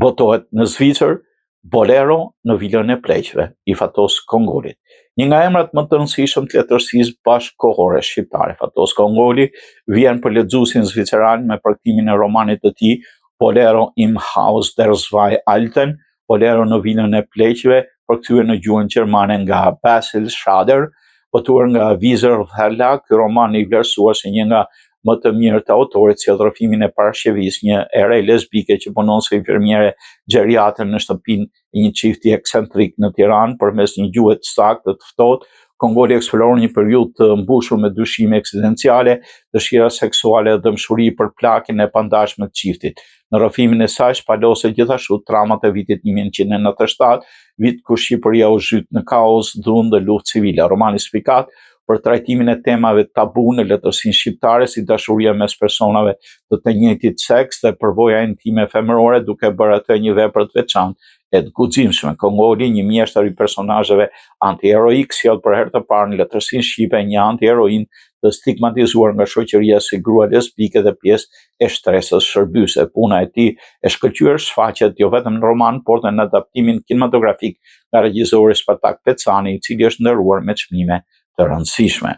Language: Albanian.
botohet në Zvicër, Bolero në Vilën e Pleqëve, i Fatos Kongolit. Një nga emrat më të rëndësishëm të letërsisë bashkëkohore shqiptare. Fatos Kongoli vjen për lexuesin zviceran me përktimin e romanit të tij Bolero im Haus der Zwei Alten, Bolero në Vilën e Pleqëve, përkthyer në gjuhën gjermane nga Basil Schrader, botuar nga Wieser Verlag. Ky roman i vlerësuar si një nga më të mirë të autorit, si rrëfimin e parashqevis, një ere lesbike që punon si infermiere gjeriatre në shtëpinë e një çifti ekscentrik në Tiranë përmes një gjuhë të saktë të ftohtë. Kongoli eksploron një periudhë të mbushur me dyshime eksistenciale, dëshira seksuale dhe dëmshuri për plakjen e pandashme të çiftit. Në rrëfimin e saj shpaloset gjithashtu tramat e vitit 1997, vit kur Shqipëria u zhyt në kaos, dhunë dhe luftë civile. Romani spikat për trajtimin e temave tabu në letërsinë shqiptare, si dashuria mes personave të njëjtit seks dhe përvoja intime femërore, duke bërë atë një vepër të veçantë e të guximshme. Kongoli, një mjeshtër i personazheve antiheroik, sjell për herë të parë në letërsinë shqipe një antiheroin të stigmatizuar nga shoqëria si grua lesbike dhe pjesë e shtresës shërbyese. Puna e tij e shkëlqyer shfaqet jo vetëm në roman, por edhe në adaptimin kinematografik nga regjizori Spartak Pecani, i cili është nderuar me çmime të rëndësishme.